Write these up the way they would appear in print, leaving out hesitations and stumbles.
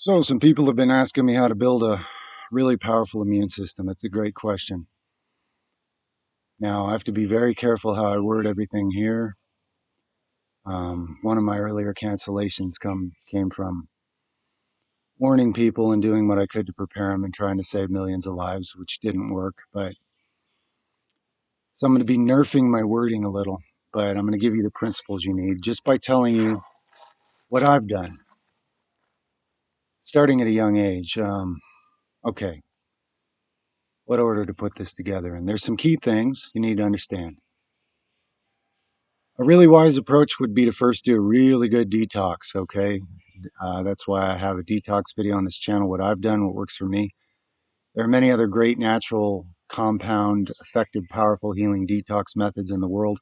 So, some people have been asking me how to build a really powerful immune system. It's a great question. Now, I have to be very careful how I word everything here. One of my earlier cancellations came from warning people and doing what I could to prepare them and trying to save millions of lives, which didn't work. So I'm going to be nerfing my wording a little, but I'm going to give you the principles you need just by telling you what I've done, starting at a young age. Okay, what order to put this together? And there's some key things you need to understand. A really wise approach would be to first do a really good detox, okay? That's why I have a detox video on this channel, what I've done, what works for me. There are many other great natural, compound, effective, powerful healing detox methods in the world,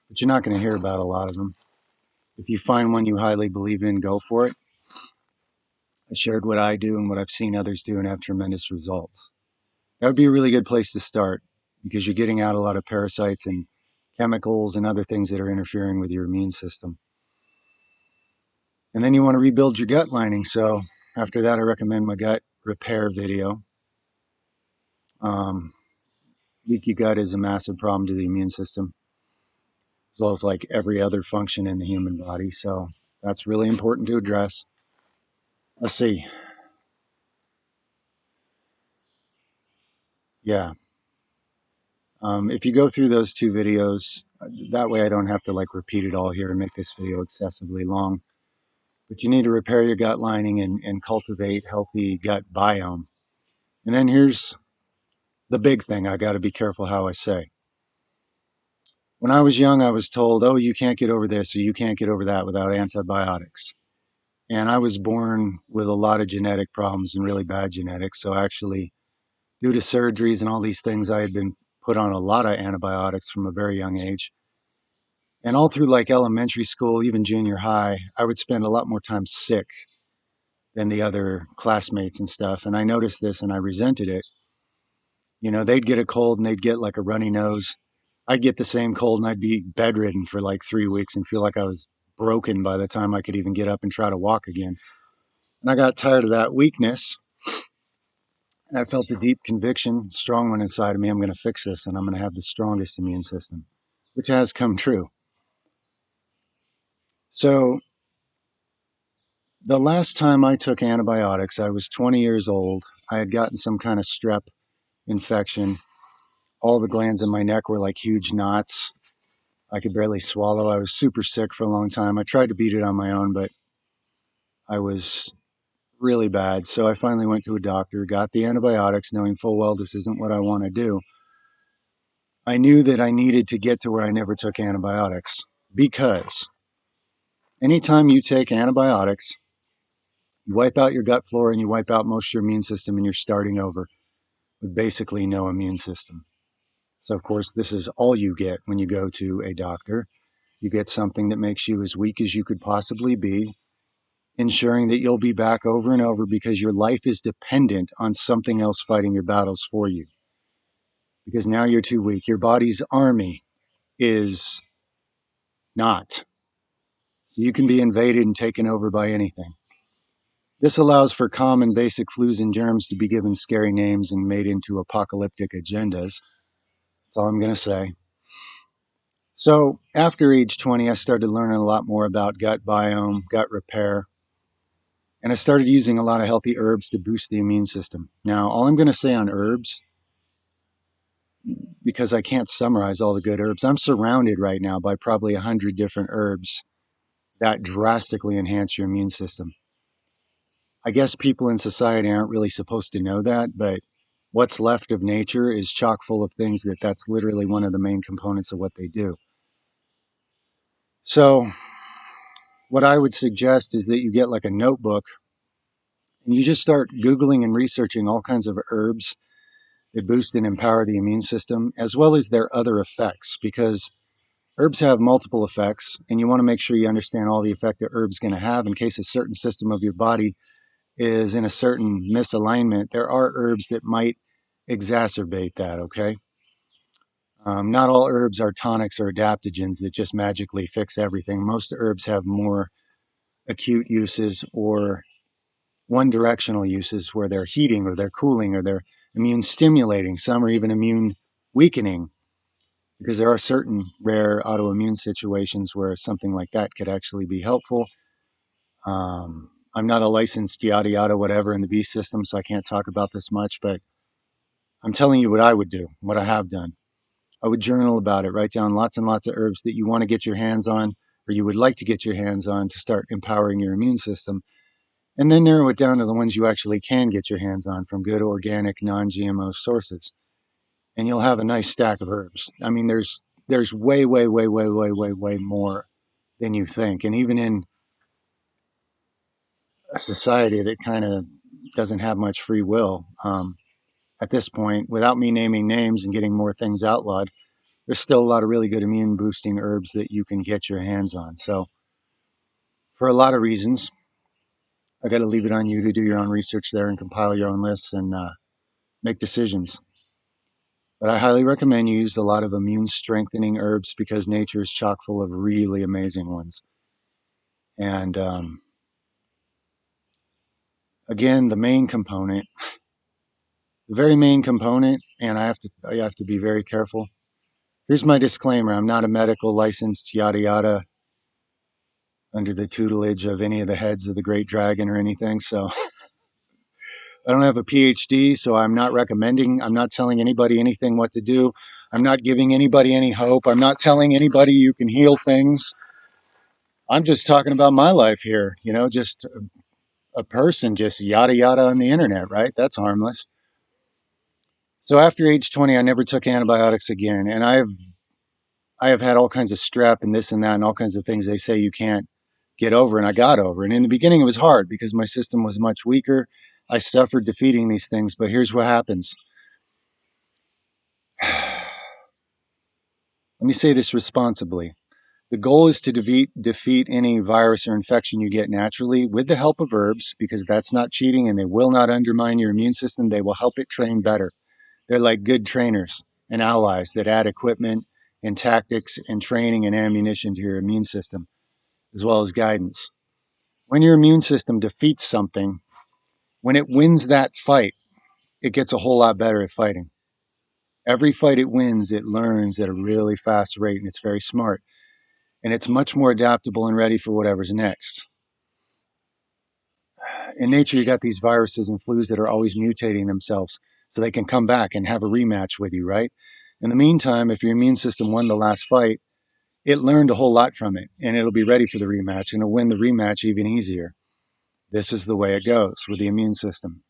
but you're not going to hear about a lot of them. If you find one you highly believe in, go for it. I shared what I do and what I've seen others do and have tremendous results. That would be a really good place to start because you're getting out a lot of parasites and chemicals and other things that are interfering with your immune system. And then you want to rebuild your gut lining. So after that, I recommend my gut repair video. Um, Leaky gut is a massive problem to the immune system, as well as like every other function in the human body. So that's really important to address. Let's see. Yeah. If you go through those two videos, that way I don't have to like repeat it all here and make this video excessively long. But you need to repair your gut lining and cultivate healthy gut biome. And then here's the big thing I got to be careful how I say. When I was young, I was told, oh, you can't get over this or you can't get over that without antibiotics. And I was born with a lot of genetic problems and really bad genetics. So actually, due to surgeries and all these things, I had been put on a lot of antibiotics from a very young age. And all through like elementary school, even junior high, I would spend a lot more time sick than the other classmates and stuff. And I noticed this and I resented it. You know, they'd get a cold and they'd get like a runny nose. I'd get the same cold and I'd be bedridden for like 3 weeks and feel like I was broken by the time I could even get up and try to walk again. And I got tired of that weakness. And I felt a deep conviction, strong one inside of me. I'm going to fix this and I'm going to have the strongest immune system, which has come true. So the last time I took antibiotics, I was 20 years old. I had gotten some kind of strep infection. All the glands in my neck were like huge knots. I could barely swallow. I was super sick for a long time. I tried to beat it on my own, but I was really bad. So I finally went to a doctor, got the antibiotics, knowing full well this isn't what I want to do. I knew that I needed to get to where I never took antibiotics because anytime you take antibiotics, you wipe out your gut flora and you wipe out most of your immune system and you're starting over with basically no immune system. So, of course, this is all you get when you go to a doctor. You get something that makes you as weak as you could possibly be, ensuring that you'll be back over and over because your life is dependent on something else fighting your battles for you. Because now you're too weak. Your body's army is not. So you can be invaded and taken over by anything. This allows for common basic flus and germs to be given scary names and made into apocalyptic agendas. That's all I'm going to say. So after age 20, I started learning a lot more about gut biome, gut repair, and I started using a lot of healthy herbs to boost the immune system. Now, all I'm going to say on herbs, because I can't summarize all the good herbs, I'm surrounded right now by probably 100 different herbs that drastically enhance your immune system. I guess people in society aren't really supposed to know that, but what's left of nature is chock full of things that's literally one of the main components of what they do. So what I would suggest is that you get like a notebook and you just start Googling and researching all kinds of herbs that boost and empower the immune system, as well as their other effects, because herbs have multiple effects, and you want to make sure you understand all the effect that herbs going to have in case a certain system of your body is in a certain misalignment. There are herbs that might exacerbate that, okay? Not all herbs are tonics or adaptogens that just magically fix everything. Most herbs have more acute uses or one directional uses where they're heating or they're cooling or they're immune stimulating. Some are even immune weakening, because there are certain rare autoimmune situations where something like that could actually be helpful. I'm not a licensed yada yada whatever in the B system, so I can't talk about this much, but I'm telling you what I would do, what I have done. I would journal about it, write down lots and lots of herbs that you want to get your hands on, or you would like to get your hands on to start empowering your immune system, and then narrow it down to the ones you actually can get your hands on from good organic non-GMO sources. And you'll have a nice stack of herbs. I mean, there's way, way, way, way, way, way, way more than you think. And even in a society that kind of doesn't have much free will, at this point, without me naming names and getting more things outlawed, there's still a lot of really good immune boosting herbs that you can get your hands on. So, for a lot of reasons, I got to leave it on you to do your own research there and compile your own lists and make decisions. But I highly recommend you use a lot of immune strengthening herbs because nature is chock full of really amazing ones. And again, the very main component, and I have to be very careful. Here's my disclaimer: I'm not a medical licensed yada yada under the tutelage of any of the heads of the Great Dragon or anything. So I don't have a PhD, so I'm not recommending. I'm not telling anybody anything what to do. I'm not giving anybody any hope. I'm not telling anybody you can heal things. I'm just talking about my life here, just a person just yada yada on the internet, right? That's harmless. So after age 20, I never took antibiotics again. And I have had all kinds of strep and this and that and all kinds of things they say you can't get over. And I got over. And in the beginning, it was hard because my system was much weaker. I suffered defeating these things. But here's what happens. Let me say this responsibly. The goal is to defeat any virus or infection you get naturally with the help of herbs, because that's not cheating and they will not undermine your immune system. They will help it train better. They're like good trainers and allies that add equipment and tactics and training and ammunition to your immune system, as well as guidance. When your immune system defeats something, when it wins that fight, it gets a whole lot better at fighting. Every fight it wins, it learns at a really fast rate, and it's very smart. And it's much more adaptable and ready for whatever's next. In nature, you got these viruses and flus that are always mutating themselves so they can come back and have a rematch with you, right? In the meantime, if your immune system won the last fight, it learned a whole lot from it, and it'll be ready for the rematch, and it'll win the rematch even easier. This is the way it goes with the immune system.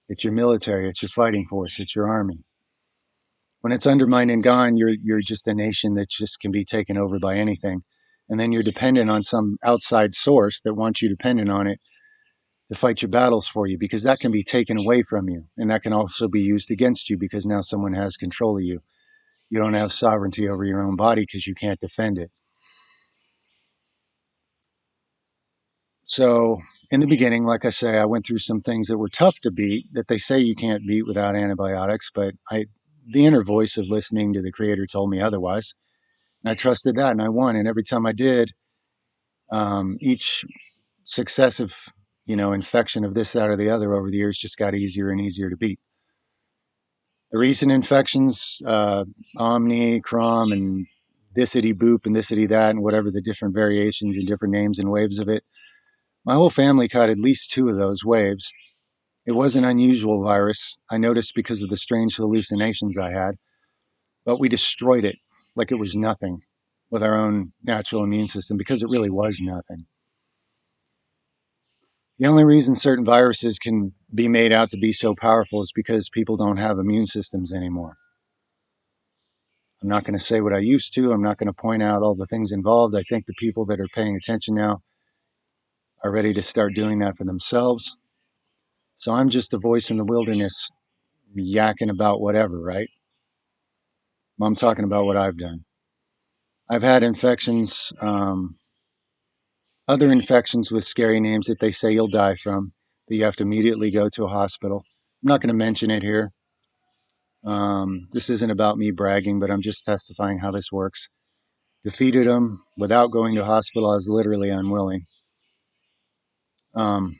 It's your military, it's your fighting force, it's your army. When it's undermined and gone, you're just a nation that just can be taken over by anything. And then you're dependent on some outside source that wants you dependent on it to fight your battles for you, because that can be taken away from you. And that can also be used against you because now someone has control of you. You don't have sovereignty over your own body because you can't defend it. So in the beginning, like I say, I went through some things that were tough to beat that they say you can't beat without antibiotics, but the inner voice of listening to the creator told me otherwise. And I trusted that and I won. And every time I did, each successive, infection of this, that, or the other over the years just got easier and easier to beat. The recent infections, Omni, Crom, and thisity boop and thisity that, and whatever the different variations and different names and waves of it, my whole family caught at least two of those waves. It was an unusual virus, I noticed, because of the strange hallucinations I had, but we destroyed it like it was nothing with our own natural immune system, because it really was nothing. The only reason certain viruses can be made out to be so powerful is because people don't have immune systems anymore. I'm not going to say what I used to. I'm not going to point out all the things involved. I think the people that are paying attention now are ready to start doing that for themselves. So I'm just a voice in the wilderness yakking about whatever, right? I'm talking about what I've done. I've had infections, other infections with scary names that they say you'll die from, that you have to immediately go to a hospital. I'm not going to mention it here. This isn't about me bragging, but I'm just testifying how this works. Defeated them without going to hospital. I was literally unwilling. Um,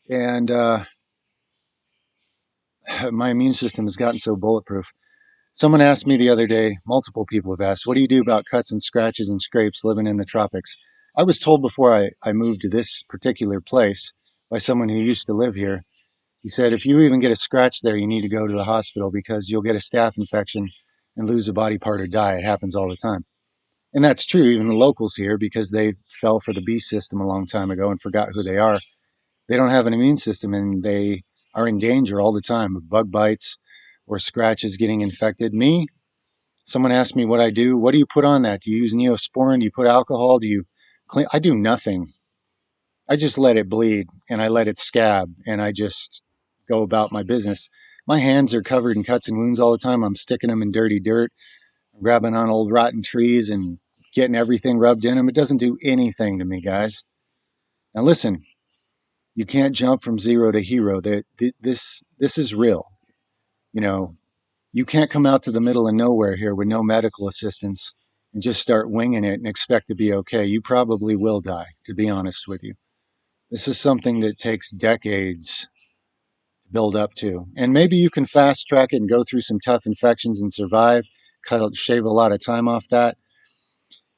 And my immune system has gotten so bulletproof. Someone asked me the other day, multiple people have asked, what do you do about cuts and scratches and scrapes living in the tropics? I was told before I moved to this particular place by someone who used to live here. He said, if you even get a scratch there, you need to go to the hospital because you'll get a staph infection and lose a body part or die. It happens all the time. And that's true, even the locals here, because they fell for the beast system a long time ago and forgot who they are. They don't have an immune system and they are in danger all the time of bug bites or scratches getting infected. Me, someone asked me what I do. What do you put on that? Do you use Neosporin? Do you put alcohol? Do you clean? I do nothing. I just let it bleed and I let it scab and I just go about my business. My hands are covered in cuts and wounds all the time. I'm sticking them in dirty dirt, grabbing on old rotten trees and getting everything rubbed in them. It doesn't do anything to me, guys. Now listen, you can't jump from zero to hero. This is real. You know, you can't come out to the middle of nowhere here with no medical assistance and just start winging it and expect to be okay. You probably will die, to be honest with you. This is something that takes decades to build up to. And maybe you can fast track it and go through some tough infections and survive, shave a lot of time off that.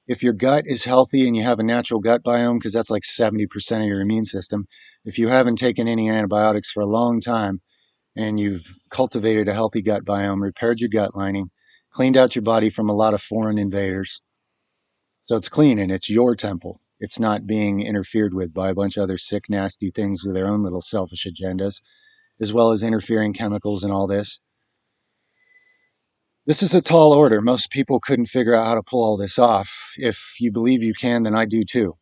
If your gut is healthy and you have a natural gut biome, because that's like 70% of your immune system, if you haven't taken any antibiotics for a long time and you've cultivated a healthy gut biome, repaired your gut lining, cleaned out your body from a lot of foreign invaders, so it's clean and it's your temple. It's not being interfered with by a bunch of other sick, nasty things with their own little selfish agendas, as well as interfering chemicals and all this. This is a tall order. Most people couldn't figure out how to pull all this off. If you believe you can, then I do too.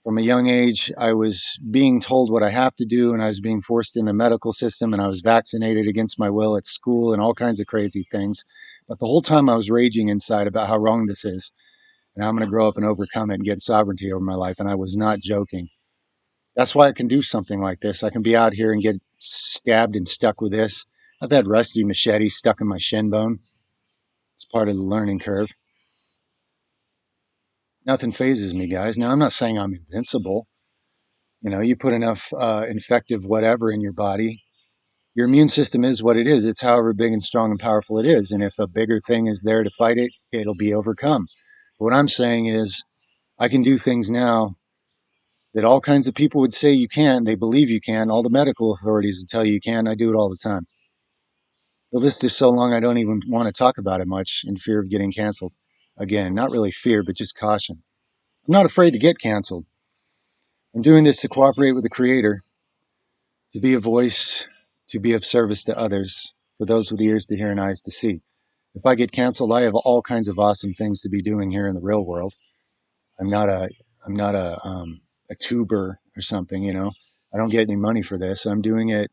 From a young age, I was being told what I have to do, and I was being forced in the medical system, and I was vaccinated against my will at school and all kinds of crazy things. But the whole time I was raging inside about how wrong this is, and how I'm going to grow up and overcome it and get sovereignty over my life. And I was not joking. That's why I can do something like this. I can be out here and get stabbed and stuck with this. I've had rusty machetes stuck in my shin bone. It's part of the learning curve. Nothing phases me, guys. Now, I'm not saying I'm invincible. You know, you put enough infective whatever in your body, your immune system is what it is. It's however big and strong and powerful it is. And if a bigger thing is there to fight it, it'll be overcome. But what I'm saying is, I can do things now that all kinds of people would say you can. They believe you can. All the medical authorities will tell you you can. I do it all the time. The list is so long I don't even want to talk about it much in fear of getting canceled. Again, not really fear, but just caution. I'm not afraid to get canceled. I'm doing this to cooperate with the Creator, to be a voice, to be of service to others, for those with ears to hear and eyes to see. If I get canceled, I have all kinds of awesome things to be doing here in the real world. I'm not a I'm not a tuber or something, you know. I don't get any money for this. I'm doing it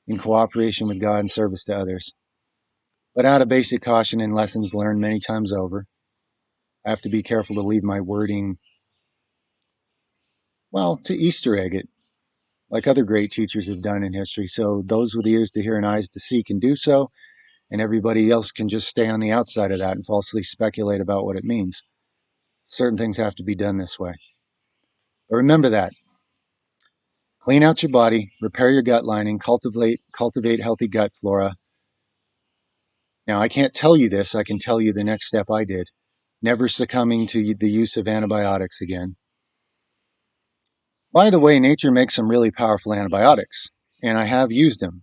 in cooperation with God and service to others. But out of basic caution and lessons learned many times over, I have to be careful to leave my wording, well, to Easter egg it, like other great teachers have done in history. So those with ears to hear and eyes to see can do so, and everybody else can just stay on the outside of that and falsely speculate about what it means. Certain things have to be done this way. But remember that. Clean out your body, repair your gut lining, cultivate healthy gut flora. Now, I can't tell you this. I can tell you the next step I did. Never succumbing to the use of antibiotics again. By the way, nature makes some really powerful antibiotics, and I have used them.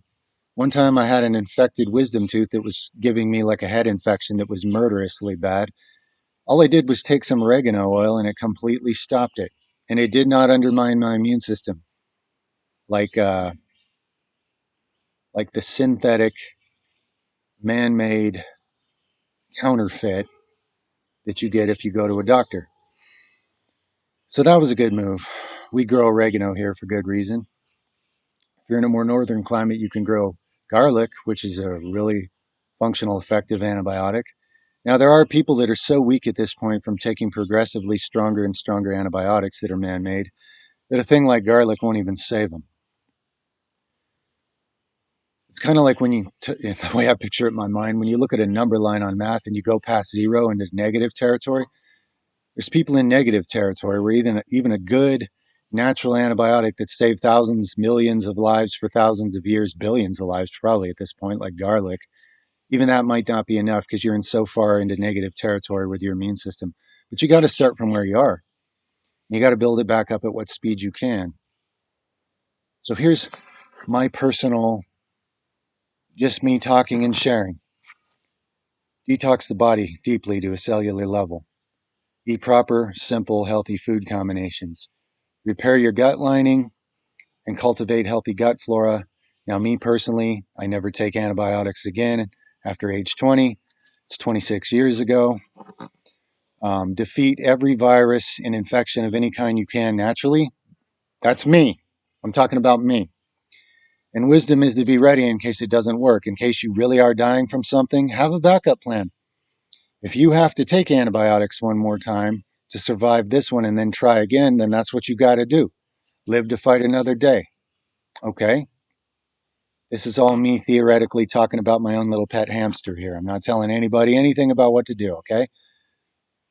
One time I had an infected wisdom tooth that was giving me like a head infection that was murderously bad. All I did was take some oregano oil and it completely stopped it. And it did not undermine my immune system like like the synthetic, man-made counterfeit that you get if you go to a doctor. So that was a good move. We grow oregano here for good reason. If you're in a more northern climate, you can grow garlic, which is a really functional, effective antibiotic. Now, there are people that are so weak at this point from taking progressively stronger and stronger antibiotics that are man-made that a thing like garlic won't even save them. It's kind of like when the way I picture it in my mind, when you look at a number line on math and you go past zero into negative territory, there's people in negative territory where even a good natural antibiotic that saved thousands, millions of lives for thousands of years, billions of lives probably at this point, like garlic, even that might not be enough because you're in so far into negative territory with your immune system. But you got to start from where you are. You got to build it back up at what speed you can. So here's my personal, just me talking and sharing. Detox the body deeply to a cellular level. Eat proper, simple, healthy food combinations. Repair your gut lining and cultivate healthy gut flora. Now, me personally, I never take antibiotics again after age 20. It's 26 years ago. Defeat every virus and infection of any kind you can naturally. That's me. I'm talking about me. And wisdom is to be ready in case it doesn't work. In case you really are dying from something, have a backup plan. If you have to take antibiotics one more time to survive this one and then try again, then that's what you got to do. Live to fight another day. Okay? This is all me theoretically talking about my own little pet hamster here. I'm not telling anybody anything about what to do, okay?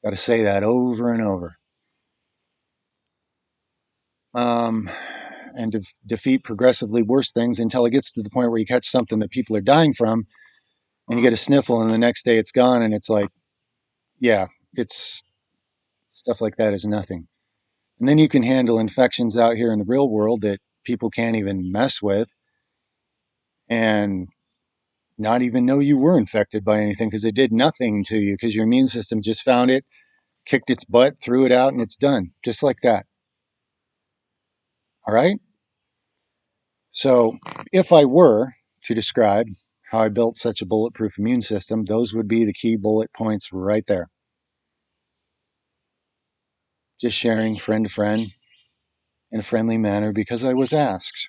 Got to say that over and over. And defeat progressively worse things until it gets to the point where you catch something that people are dying from and you get a sniffle and the next day it's gone and it's like, yeah, it's stuff like that is nothing. And then you can handle infections out here in the real world that people can't even mess with and not even know you were infected by anything because it did nothing to you because your immune system just found it, kicked its butt, threw it out, and it's done. Just like that. All right? So if I were to describe how I built such a bulletproof immune system, those would be the key bullet points right there. Just sharing friend to friend in a friendly manner because I was asked.